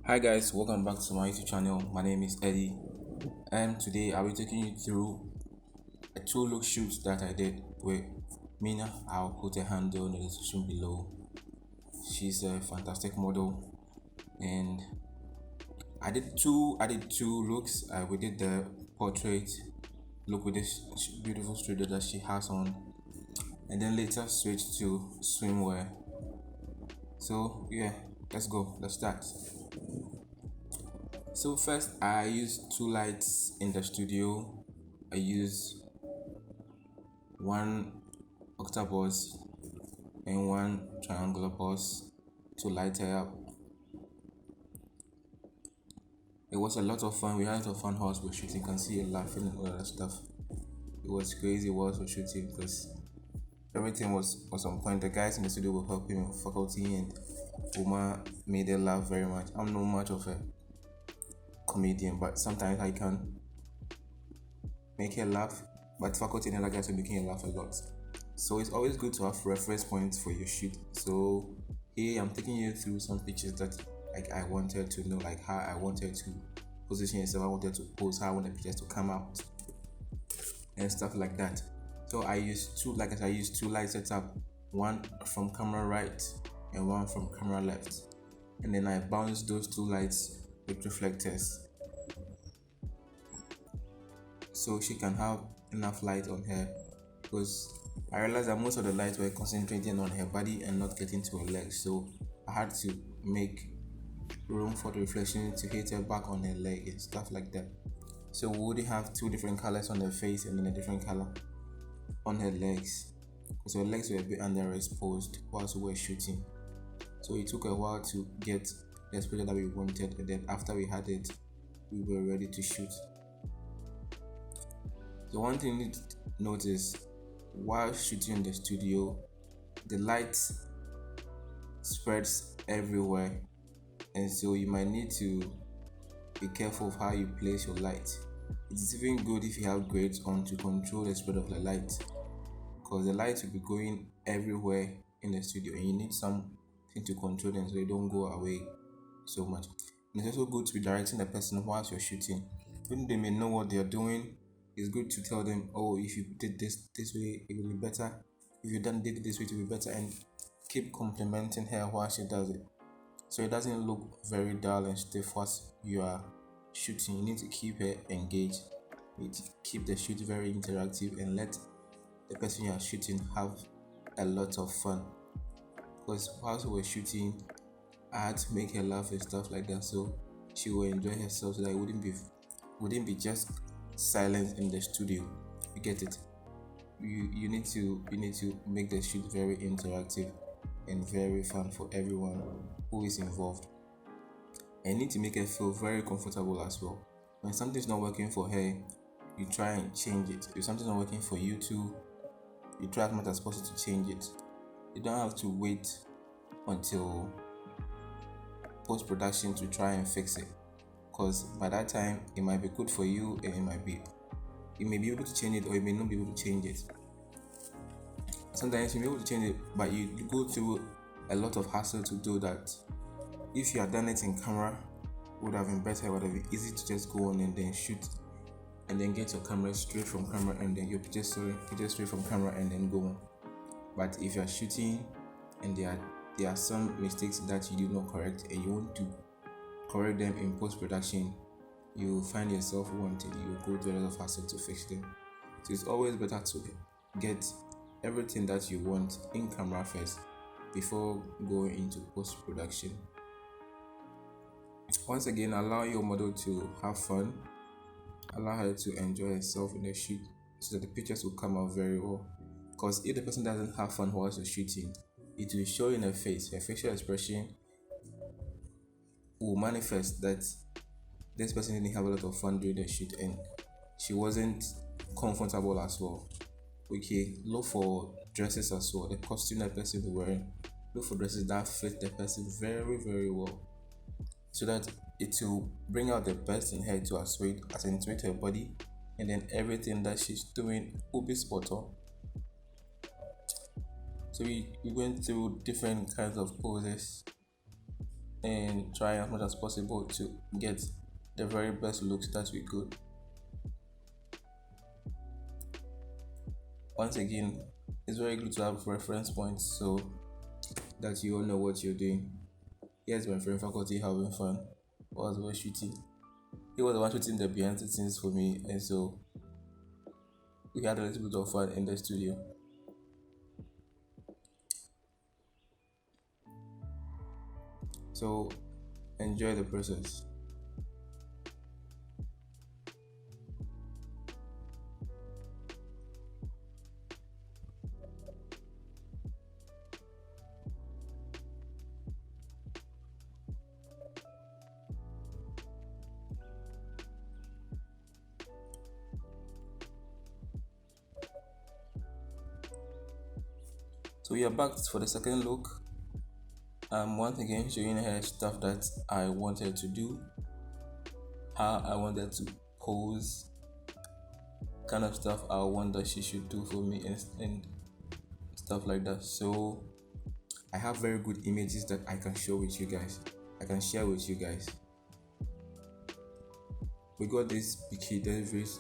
Hi guys, welcome back to my YouTube channel. My name is Eddie, and today I'll be taking you through a two-look shoot that I did with Mina. I'll put a handle in the description below. She's a fantastic model, and I did two looks. We did the portrait look with this beautiful studio that she has on, and then later switched to swimwear. So yeah, let's go. Let's start. So first, I use two lights in the studio. I use one octopus and one triangular box to light her up. It was a lot of fun. We had a lot of fun whilst we were shooting. You can see her laughing and all that stuff. It was crazy whilst we were shooting because everything was on point. The guys in the studio were helping with faculty, and Uma made her laugh very much. I'm not much of a comedian, but sometimes I can make her laugh. But faculty and other guys are making her laugh a lot. So it's always good to have reference points for your shoot. So here I'm taking you through some pictures that I wanted to know, like how I wanted to position yourself, I wanted to pose, how I want the pictures to come out and stuff like that. So I used two light setup, one from camera right and one from camera left, and then I bounced those two lights with reflectors so she can have enough light on her, because I realized that most of the lights were concentrating on her body and not getting to her legs, so I had to make room for the reflection to hit her back on her leg and stuff like that. So we would have two different colors on her face and then a different color on her legs, because her legs were a bit underexposed whilst we were shooting. So it took a while to get the exposure that we wanted, and then after we had it, we were ready to shoot. So one thing you need to notice while shooting in the studio, the light spreads everywhere, and so you might need to be careful of how you place your light. It's even good if you have grades on to control the spread of the light, because the light will be going everywhere in the studio and you need something to control them so they don't go away so much. And it's also good to be directing the person whilst you're shooting. Even they may know what they're doing, it's good to tell them, oh, if you did this way it will be better, if you did it this way it will be better, and keep complimenting her while she does it, so it doesn't look very dull and stiff whilst you are shooting. You need to keep her engaged, you need to keep the shoot very interactive and let the person you are shooting have a lot of fun, because whilst we were shooting I had to make her laugh and stuff like that, so she will enjoy herself, so that it wouldn't be just silence in the studio. You get it? You need to make the shoot very interactive and very fun for everyone who is involved. And you need to make her feel very comfortable as well. When something's not working for her, you try and change it. If something's not working for you too, you try as much as possible to change it. You don't have to wait until post-production to try and fix it, because by that time it might be good for you and you may be able to change it, or you may not be able to change it. Sometimes you may be able to change it, but you go through a lot of hassle to do that. If you had done it in camera, it would have been better. It would have been easy to just go on and then shoot and then get your camera straight from camera, and then your pictures straight from camera and then go on. But if you are shooting and there are some mistakes that you did not correct and you want to correct them in post-production, you find yourself wanting, you go through a lot of hassle to fix them. So it's always better to get everything that you want in camera first before going into post-production. Once again, allow your model to have fun, allow her to enjoy herself in the shoot, so that the pictures will come out very well. Because if the person doesn't have fun whilst you're shooting, it will show in her face. Her facial expression will manifest that this person didn't have a lot of fun during the shoot and she wasn't comfortable as well. Okay, look for dresses as well. The costume that person is wearing, look for dresses that fit the person very, very well, so that it will bring out the best in her to accentuate her body, and then everything that she's doing will be spot on. So we went through different kinds of poses, and try as much as possible to get the very best looks that we could. Once again, it's very good to have reference points so that you all know what you're doing. Here's my friend faculty having fun whilst we're shooting. He was the one shooting the behind the scenes for me, and so we had a little bit of fun in the studio. So enjoy the process. So we are back for the second look. I'm once again showing her stuff that I wanted to do, how I wanted to pose, kind of stuff I want that she should do for me, and stuff like that. So I have very good images that I can show with you guys. I can share with you guys. We got this bikini deliveries.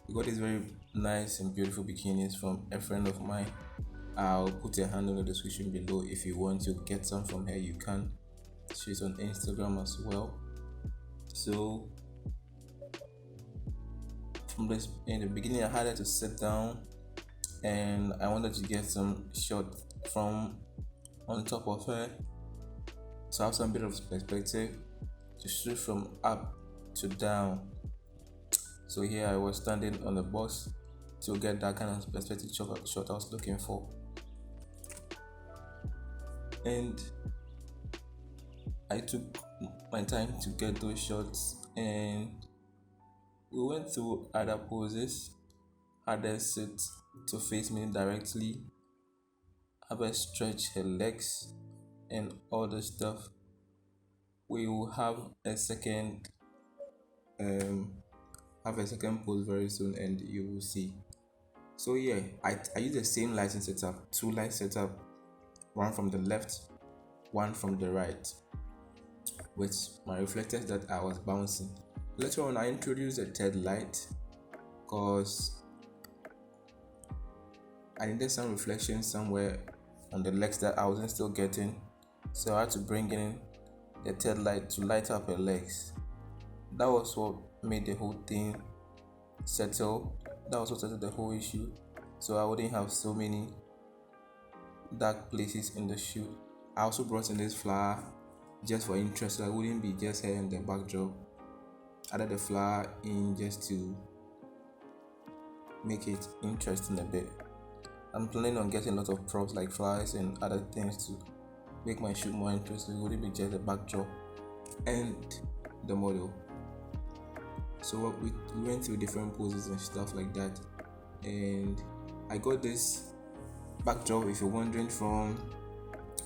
We got these very nice and beautiful bikinis from a friend of mine. I'll put a handle in the description below. If you want to get some from her, you can. She's on Instagram as well. So from this in the beginning, I had to sit down and I wanted to get some shot from on top of her, so I have some bit of perspective to shoot from up to down. So here I was standing on the box to get that kind of perspective shot I was looking for. And I took my time to get those shots, and we went through other poses, had her sit to face me directly, have her stretch her legs and all the stuff. We will have a second pose very soon and you will see. So yeah, I use the same lighting setup, two light setup, one from the left, one from the right, with my reflectors that I was bouncing. Later on, I introduced a third light because I needed some reflection somewhere on the legs that I wasn't still getting, so I had to bring in the third light to light up her legs. That was what made the whole thing settle. That was what settled the whole issue, so I wouldn't have so many dark places in the shoot. I also brought in this flower just for interest, so I wouldn't be just here in the backdrop. I added the flower in just to make it interesting a bit. I'm planning on getting a lot of props like flowers and other things to make my shoot more interesting. It wouldn't be just the backdrop and the model. So we went through different poses and stuff like that, and I got this backdrop, if you're wondering, from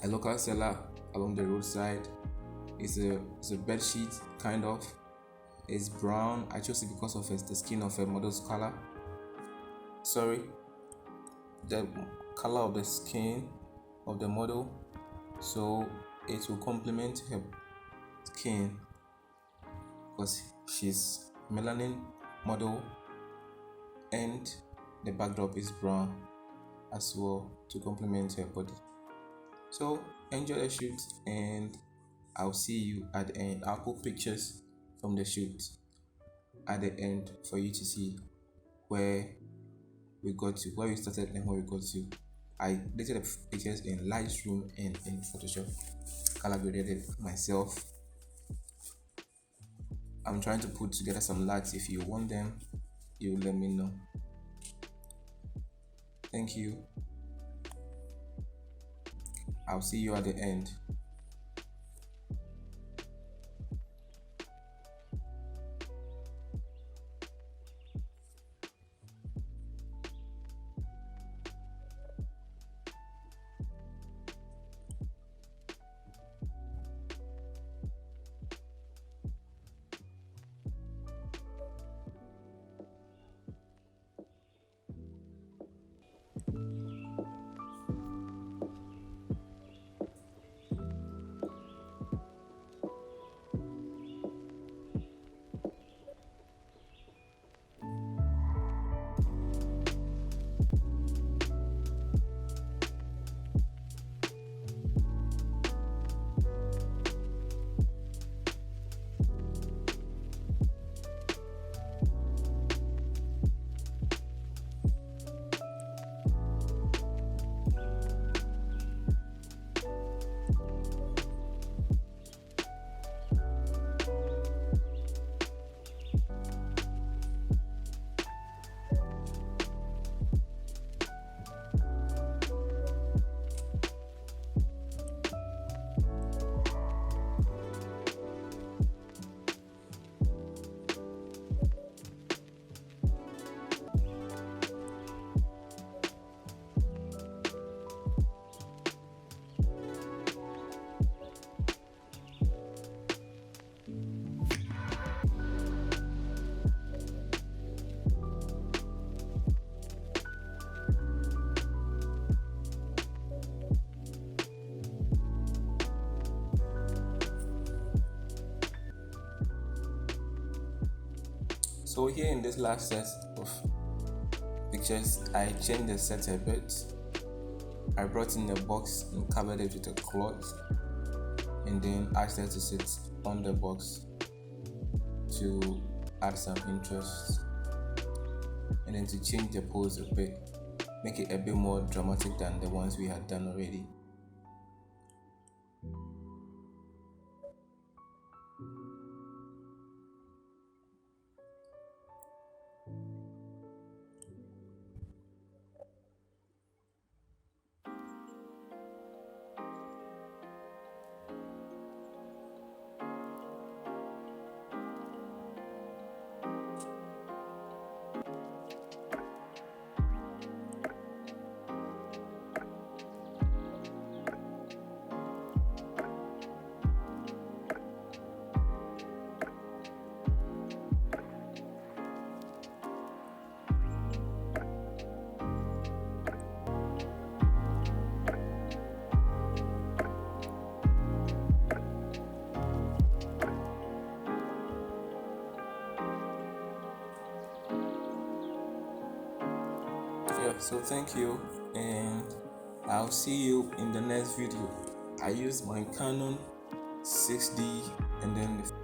a local seller along the roadside. It's a bed sheet kind of. It's brown. I chose it because of the skin of a model's color. Sorry, the color of the skin of the model, so it will complement her skin because she's melanin model, and the backdrop is brown as well to complement her body. So enjoy the shoot, and I'll see you at the end. I'll put pictures from the shoot at the end for you to see where we got to, where we started and where we got to. I did the pictures in Lightroom and in Photoshop. Color graded it myself. I'm trying to put together some lights. If you want them, you let me know. Thank you. I'll see you at the end. So here in this last set of pictures, I changed the set a bit. I brought in the box and covered it with a cloth, and then asked her to sit on the box to add some interest, and then to change the pose a bit, make it a bit more dramatic than the ones we had done already. Yeah, so thank you, and I'll see you in the next video. I use my Canon 6D and then the